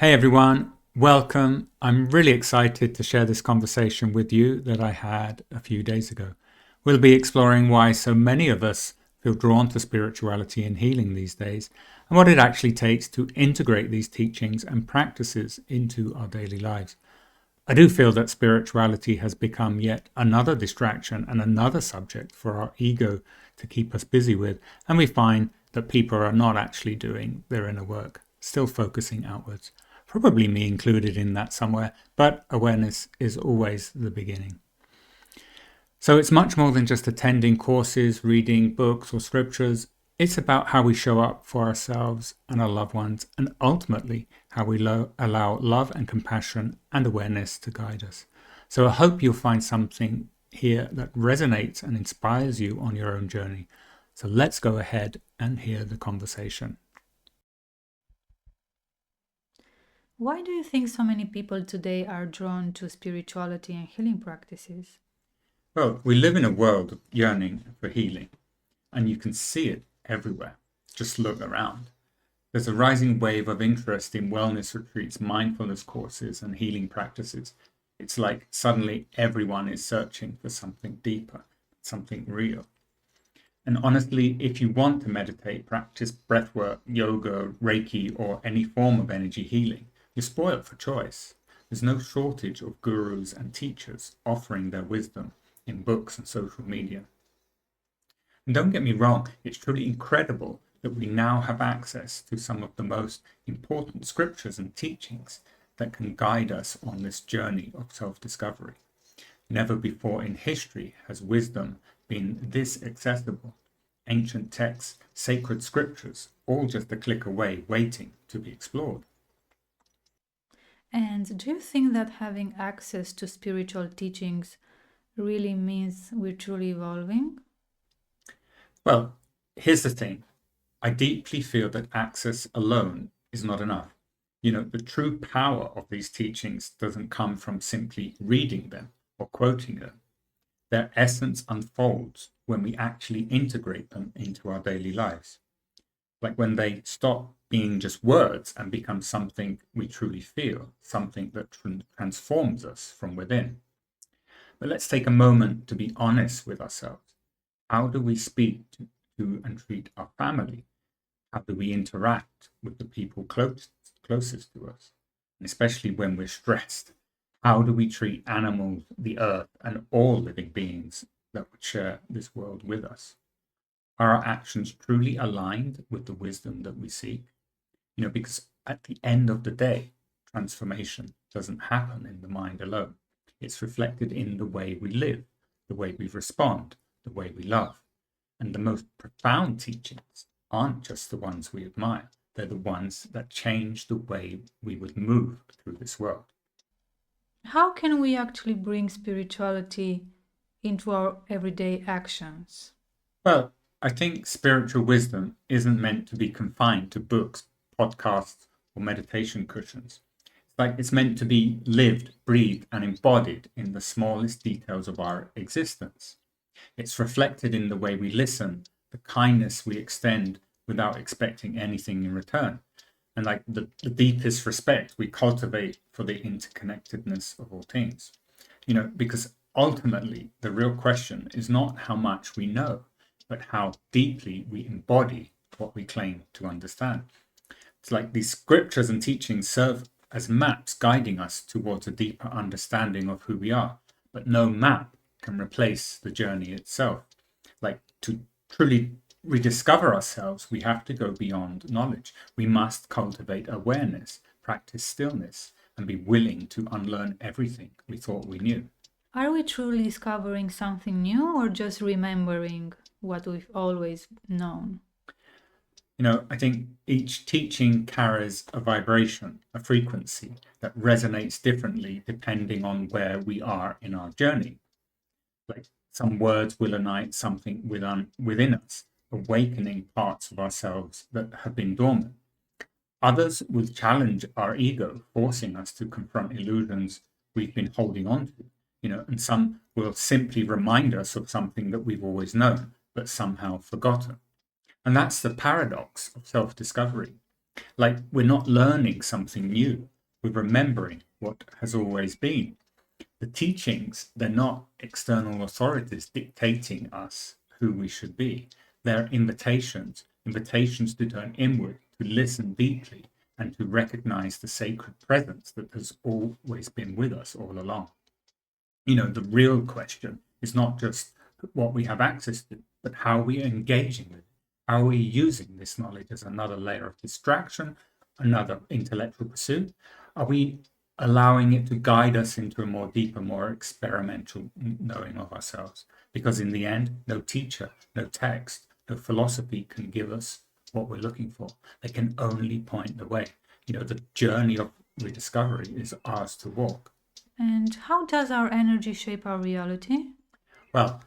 Hey everyone, welcome. I'm really excited to share this conversation with you that I had a few days ago. We'll be exploring why so many of us feel drawn to spirituality and healing these days, and what it actually takes to integrate these teachings and practices into our daily lives. I do feel that spirituality has become yet another distraction and another subject for our ego to keep us busy with, and we find that people are not actually doing their inner work, still focusing outwards. Probably me included in that somewhere, but awareness is always the beginning. So it's much more than just attending courses, reading books or scriptures. It's about how we show up for ourselves and our loved ones, and ultimately how we allow love and compassion and awareness to guide us. So I hope you'll find something here that resonates and inspires you on your own journey. So let's go ahead and hear the conversation. Why do you think so many people today are drawn to spirituality and healing practices? Well, we live in a world of yearning for healing, and you can see it everywhere. Just look around. There's a rising wave of interest in wellness retreats, mindfulness courses, and healing practices. It's like suddenly everyone is searching for something deeper, something real. And honestly, if you want to meditate, practice breathwork, yoga, Reiki, or any form of energy healing, you're spoiled for choice. There's no shortage of gurus and teachers offering their wisdom in books and social media. And don't get me wrong, it's truly incredible that we now have access to some of the most important scriptures and teachings that can guide us on this journey of self discovery. Never before in history has wisdom been this accessible. Ancient texts, sacred scriptures, all just a click away, waiting to be explored. And do you think that having access to spiritual teachings really means we're truly evolving? Well, here's the thing. I deeply feel that access alone is not enough. The true power of these teachings doesn't come from simply reading them or quoting them. Their essence unfolds when we actually integrate them into our daily lives. Like when they stop being just words and become something we truly feel, something that transforms us from within. But let's take a moment to be honest with ourselves. How do we speak to and treat our family? How do we interact with the people closest to us? And especially when we're stressed, how do we treat animals, the earth, and all living beings that would share this world with us? Are our actions truly aligned with the wisdom that we seek? Because at the end of the day, transformation doesn't happen in the mind alone. It's reflected in the way we live, the way we respond, the way we love. And the most profound teachings aren't just the ones we admire, they're the ones that change the way we would move through this world. How can we actually bring spirituality into our everyday actions? Well, I think spiritual wisdom isn't meant to be confined to books, podcasts, or meditation cushions. It's meant to be lived, breathed, and embodied in the smallest details of our existence. It's reflected in the way we listen, the kindness we extend without expecting anything in return, and the deepest respect we cultivate for the interconnectedness of all things. Because ultimately, the real question is not how much we know, but how deeply we embody what we claim to understand. It's like these scriptures and teachings serve as maps guiding us towards a deeper understanding of who we are, but no map can replace the journey itself. Like to truly rediscover ourselves, we have to go beyond knowledge. We must cultivate awareness, practice stillness, and be willing to unlearn everything we thought we knew. Are we truly discovering something new or just remembering what we've always known? I think each teaching carries a vibration, a frequency that resonates differently depending on where we are in our journey. Like some words will ignite something within us, awakening parts of ourselves that have been dormant. Others will challenge our ego, forcing us to confront illusions we've been holding on to. And some will simply remind us of something that we've always known, but somehow forgotten. And that's the paradox of self discovery. Like we're not learning something new, with remembering what has always been. The teachings, they're not external authorities dictating us who we should be. They're invitations, invitations to turn inward, to listen deeply, and to recognize the sacred presence that has always been with us all along. The real question is not just what we have access to, but how we are engaging with it. Are we using this knowledge as another layer of distraction, another intellectual pursuit? Are we allowing it to guide us into a more deeper, more experimental knowing of ourselves? Because in the end, no teacher, no text, no philosophy can give us what we're looking for. They can only point the way. The journey of rediscovery is ours to walk. And how does our energy shape our reality? Well,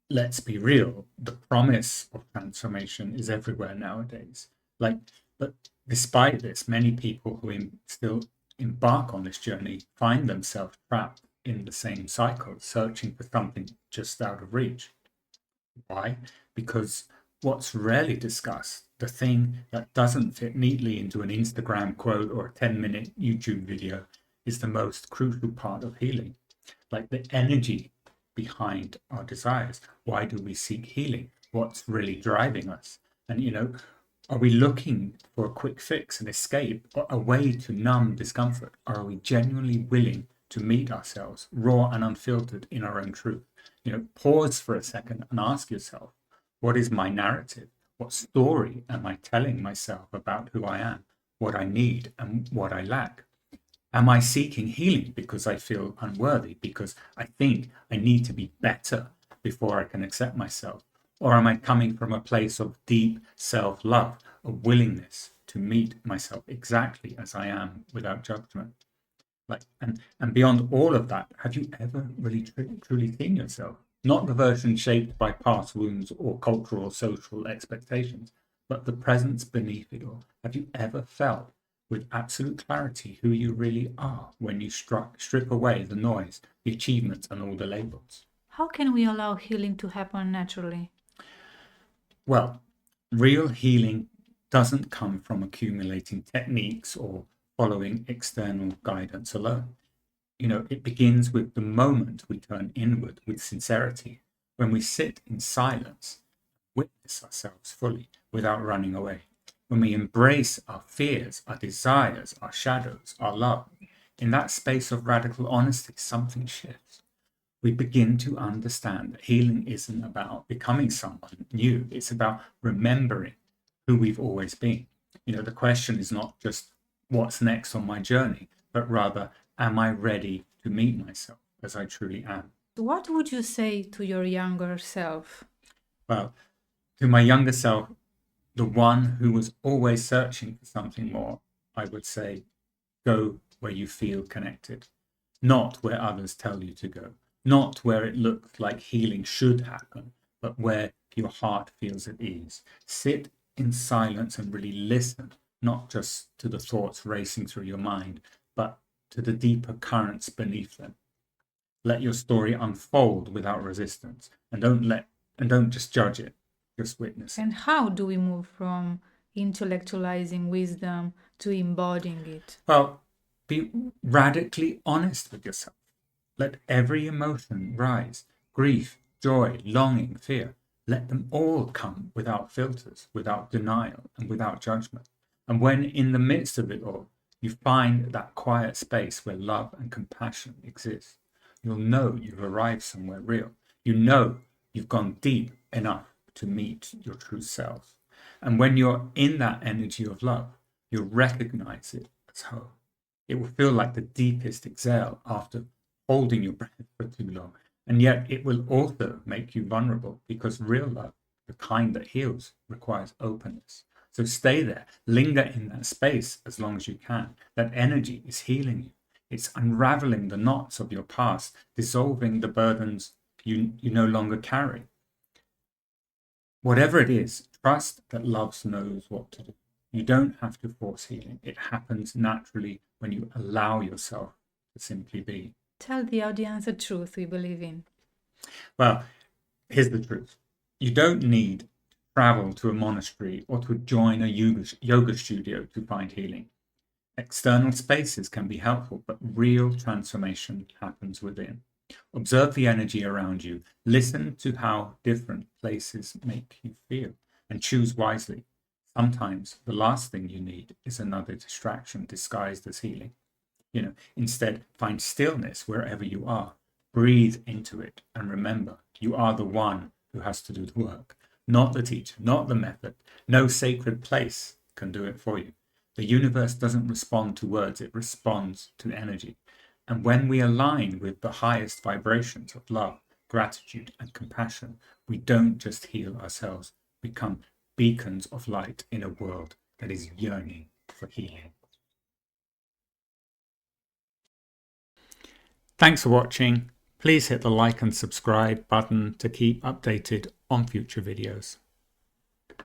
let's be real, the promise of transformation is everywhere nowadays. But despite this, many people who still embark on this journey find themselves trapped in the same cycle, searching for something just out of reach. Why? Because what's rarely discussed, the thing that doesn't fit neatly into an Instagram quote or a 10-minute YouTube video, is the most crucial part of healing. Like the energy behind our desires. Why do we seek healing? What's really driving us? And, are we looking for a quick fix, an escape, or a way to numb discomfort? Or are we genuinely willing to meet ourselves, raw and unfiltered, in our own truth? Pause for a second and ask yourself, what is my narrative? What story am I telling myself about who I am, what I need, and what I lack? Am I seeking healing because I feel unworthy, because I think I need to be better before I can accept myself? Or am I coming from a place of deep self-love, a willingness to meet myself exactly as I am without judgment? And beyond all of that, have you ever really truly seen yourself? Not the version shaped by past wounds or cultural or social expectations, but the presence beneath it all. Have you ever felt with absolute clarity who you really are when you strip away the noise, the achievements, and all the labels? How can we allow healing to happen naturally? Well, real healing doesn't come from accumulating techniques or following external guidance alone. It begins with the moment we turn inward with sincerity, when we sit in silence, witness ourselves fully without running away, when we embrace our fears, our desires, our shadows, our love. In that space of radical honesty, something shifts. We begin to understand that healing isn't about becoming someone new, it's about remembering who we've always been. The question is not just what's next on my journey, but rather, am I ready to meet myself as I truly am? What would you say to your younger self? Well, to my younger self, the one who was always searching for something more, I would say, go where you feel connected, not where others tell you to go, not where it looks like healing should happen, but where your heart feels at ease. Sit in silence and really listen, not just to the thoughts racing through your mind, but to the deeper currents beneath them. Let your story unfold without resistance, and don't just judge it, just witness it. And how do we move from intellectualizing wisdom to embodying it? Well, be radically honest with yourself. Let every emotion rise: grief, joy, longing, fear. Let them all come without filters, without denial, and without judgment. And when in the midst of it all, you find that quiet space where love and compassion exist, you'll know you've arrived somewhere real. You know you've gone deep enough to meet your true self. And when you're in that energy of love, you'll recognize it as home. It will feel like the deepest exhale after holding your breath for too long. And yet it will also make you vulnerable, because real love, the kind that heals, requires openness. So stay there, linger in that space as long as you can. That energy is healing you. It's unraveling the knots of your past, dissolving the burdens you no longer carry. Whatever it is, trust that love knows what to do. You don't have to force healing. It happens naturally when you allow yourself to simply be. Tell the audience the truth we believe in. Well, here's the truth. You don't need to travel to a monastery or to join a yoga studio to find healing. External spaces can be helpful, but real transformation happens within. Observe the energy around you. Listen to how different places make you feel and choose wisely. Sometimes the last thing you need is another distraction disguised as healing. Instead, find stillness wherever you are. Breathe into it and remember, you are the one who has to do the work, not the teacher, not the method. No sacred place can do it for you. The universe doesn't respond to words, it responds to energy. And when we align with the highest vibrations of love, gratitude, and compassion, we don't just heal ourselves, we become beacons of light in a world that is yearning for healing. Thanks for watching. Please hit the like and subscribe button to keep updated on future videos.